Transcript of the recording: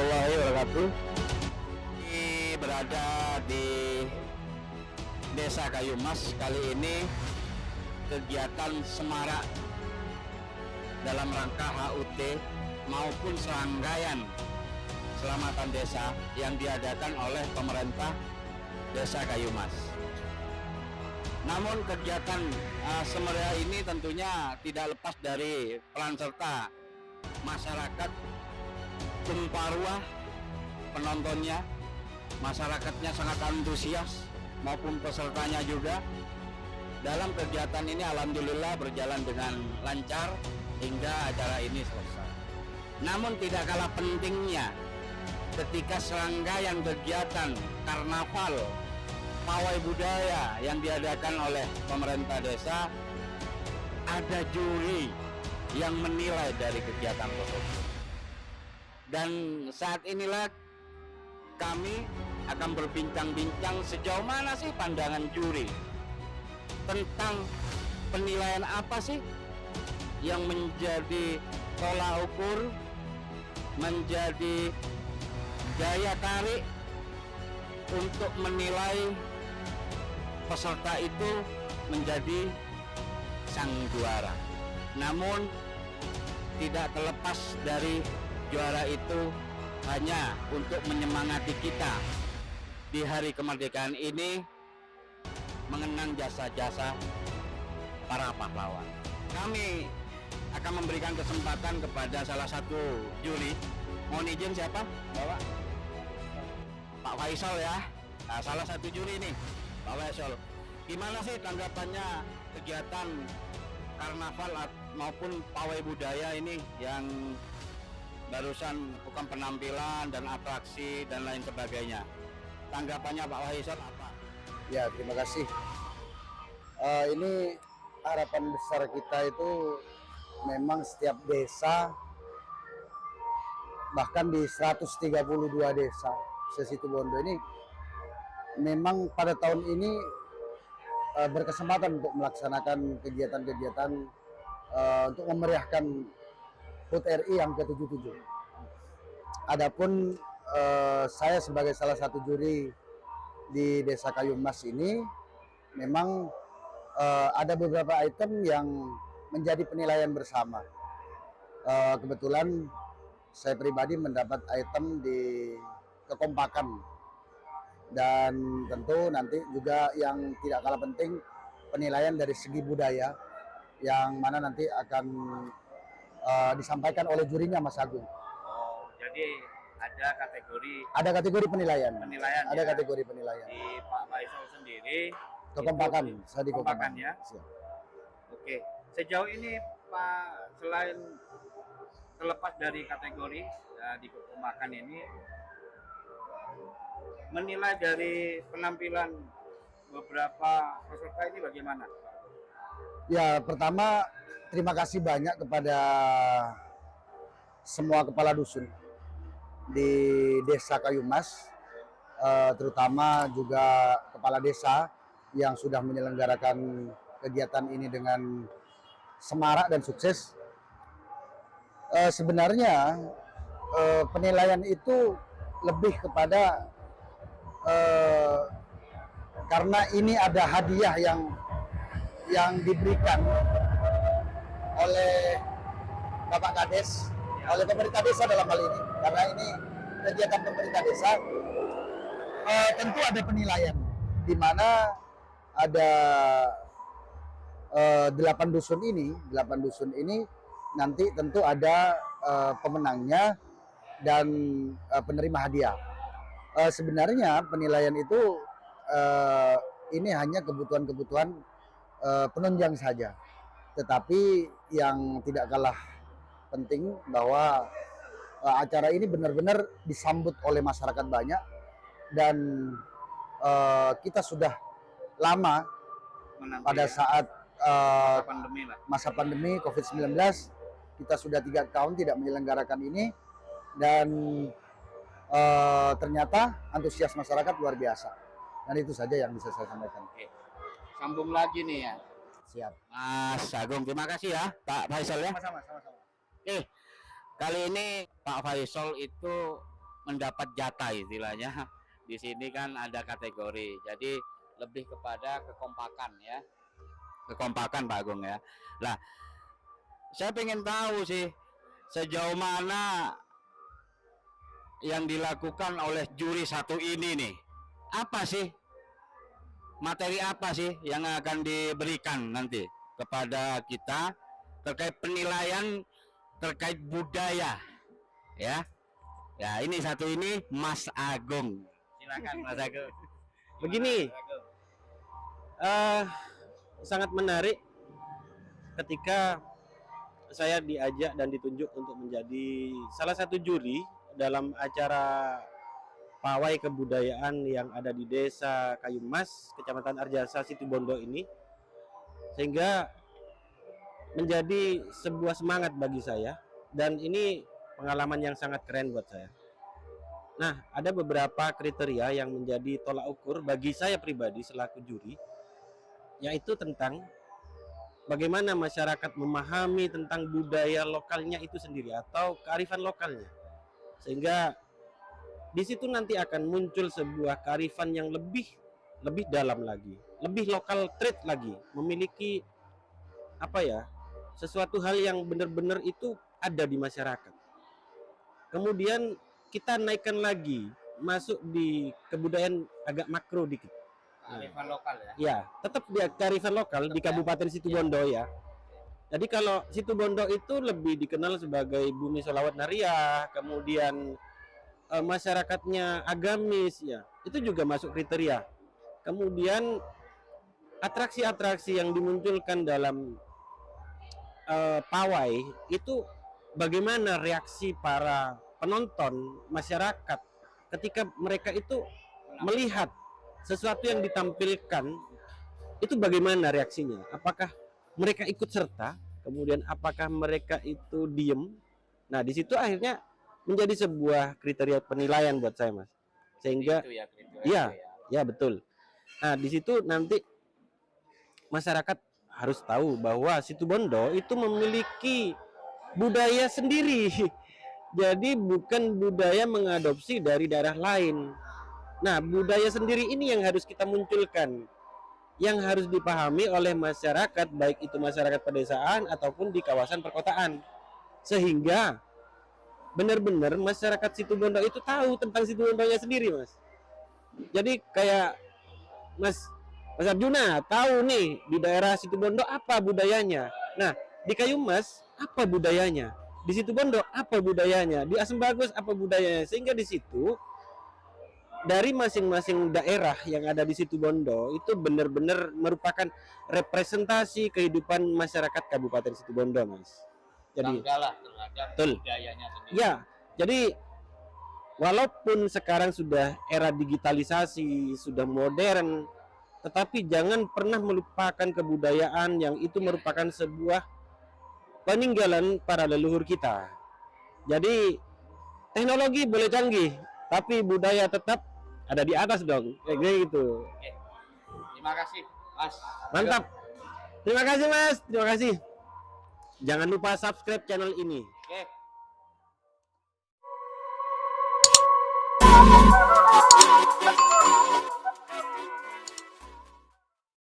warahmatullahi wabarakatuh. Ini berada di Desa Kayumas. Kali ini kegiatan semarak dalam rangka HUT maupun serangkaian selamatan desa yang diadakan oleh pemerintah Desa Kayumas. Namun kegiatan semeriah ini tentunya tidak lepas dari peran serta masyarakat Tumparua, penontonnya, masyarakatnya sangat antusias maupun pesertanya juga. Dalam kegiatan ini alhamdulillah berjalan dengan lancar hingga acara ini selesai. Namun tidak kalah pentingnya ketika serangkaian kegiatan karnaval pawai budaya yang diadakan oleh pemerintah desa, ada juri yang menilai dari kegiatan tersebut. Dan saat inilah kami akan berbincang-bincang sejauh mana sih pandangan juri tentang penilaian apa sih yang menjadi tolak ukur, menjadi daya tarik untuk menilai peserta itu menjadi sang juara. Namun tidak terlepas dari juara itu hanya untuk menyemangati kita di hari kemerdekaan ini, mengenang jasa-jasa para pahlawan. Kami akan memberikan kesempatan kepada salah satu juri. Mohon izin siapa? Bapak? Pak Faisal ya. Nah, salah satu juri nih, Pak Faisal. Gimana sih tanggapannya kegiatan karnaval maupun pawai budaya ini yang barusan bukan penampilan dan atraksi dan lain sebagainya? Tanggapannya Pak Faisal apa? Ya, terima kasih. Ini harapan besar kita itu memang setiap desa, bahkan di 132 desa se-Situbondo ini, memang pada tahun ini berkesempatan untuk melaksanakan kegiatan-kegiatan untuk memeriahkan HUT RI yang ke-77. Adapun saya sebagai salah satu juri di Desa Kayumas ini, memang ada beberapa item yang menjadi penilaian bersama. Kebetulan saya pribadi mendapat item di kekompakan, dan tentu nanti juga yang tidak kalah penting penilaian dari segi budaya yang mana nanti akan disampaikan oleh jurinya Mas Agung. Oh, jadi ada kategori penilaian. Ada ya, kategori penilaian. di Pak Faisal sendiri Kekompakan, itu, saya di kekompakan kekompakan ya. Siap. Oke, sejauh ini Pak, selain terlepas dari kategori di kekompakan ini, menilai dari penampilan beberapa peserta ini bagaimana? Ya, pertama terima kasih banyak kepada semua kepala dusun di Desa Kayumas, terutama juga kepala desa yang sudah menyelenggarakan kegiatan ini dengan semarak dan sukses. Sebenarnya penilaian itu lebih kepada karena ini ada hadiah yang diberikan oleh Bapak Kades, oleh pemerintah desa dalam hal ini, karena ini kegiatan pemerintah desa. Tentu ada penilaian di mana ada 8 dusun ini nanti tentu ada pemenangnya dan penerima hadiah. Sebenarnya penilaian itu ini hanya kebutuhan-kebutuhan penunjang saja, tetapi yang tidak kalah penting bahwa acara ini benar-benar disambut oleh masyarakat banyak, dan kita sudah lama pada saat masa pandemi COVID-19, kita sudah 3 tahun tidak menyelenggarakan ini, dan ternyata antusias masyarakat luar biasa. Dan itu saja yang bisa saya sampaikan. Oke. Sambung lagi nih ya. Siap. Mas Agung, terima kasih ya Pak Faisal ya. Sama-sama. Kali ini Pak Faisal itu mendapat jatah istilahnya. Di sini kan ada kategori, jadi lebih kepada kekompakan ya, kekompakan Pak Agung ya. Lah, saya pengen tahu sih sejauh mana yang dilakukan oleh juri satu ini nih. Apa sih materi apa sih yang akan diberikan nanti kepada kita terkait penilaian terkait budaya ya. Ya, ini satu ini Mas Agung. Silakan Mas Agung. Begini, sangat menarik ketika saya diajak dan ditunjuk untuk menjadi salah satu juri dalam acara pawai kebudayaan yang ada di Desa Kayu Mas, Kecamatan Arjasa, Situbondo ini, sehingga menjadi sebuah semangat bagi saya, dan ini pengalaman yang sangat keren buat saya. Nah, ada beberapa kriteria yang menjadi tolak ukur bagi saya pribadi selaku juri, yaitu tentang bagaimana masyarakat memahami tentang budaya lokalnya itu sendiri atau kearifan lokalnya, sehingga di situ nanti akan muncul sebuah kearifan yang lebih dalam lagi, lebih lokal trait lagi, memiliki sesuatu hal yang benar-benar itu ada di masyarakat. Kemudian kita naikkan lagi, masuk di kebudayaan agak makro dikit. Kearifan lokal ya. Ya, tetap di kearifan lokal di Kabupaten Situbondo ya. Jadi kalau Situbondo itu lebih dikenal sebagai bumi sholawat nariah, kemudian masyarakatnya agamis ya, itu juga masuk kriteria. Kemudian atraksi-atraksi yang dimunculkan dalam pawai itu bagaimana reaksi para penonton masyarakat ketika mereka itu melihat sesuatu yang ditampilkan, itu bagaimana reaksinya? Apakah mereka ikut serta, kemudian apakah mereka itu diem? Nah, di situ akhirnya menjadi sebuah kriteria penilaian buat saya, Mas. Sehingga Itu ya, iya, ya betul. Nah, di situ nanti masyarakat harus tahu bahwa Situbondo itu memiliki budaya sendiri. Jadi bukan budaya mengadopsi dari daerah lain. Nah, budaya sendiri ini yang harus kita munculkan, yang harus dipahami oleh masyarakat, baik itu masyarakat pedesaan ataupun di kawasan perkotaan, sehingga benar-benar masyarakat Situbondo itu tahu tentang Situbondonya sendiri, Mas. Jadi kayak Mas Arjuna tahu nih di daerah Situbondo apa budayanya. Nah, di Kayu Mas apa budayanya? Di Situbondo apa budayanya? Di Asem Bagus apa budayanya? Sehingga di situ dari masing-masing daerah yang ada di Situbondo itu benar-benar merupakan representasi kehidupan masyarakat Kabupaten Situbondo, Mas. Jadi banggalah terhadap betul. budayanya sendiri. Ya, jadi walaupun sekarang sudah era digitalisasi, sudah modern, tetapi jangan pernah melupakan kebudayaan yang itu merupakan sebuah peninggalan para leluhur kita. Jadi teknologi boleh canggih, tapi budaya tetap ada di atas dong, kayak gitu. Oke. Terima kasih, Mas. Mantap. Terima kasih, Mas. Terima kasih. Jangan lupa subscribe channel ini. Oke.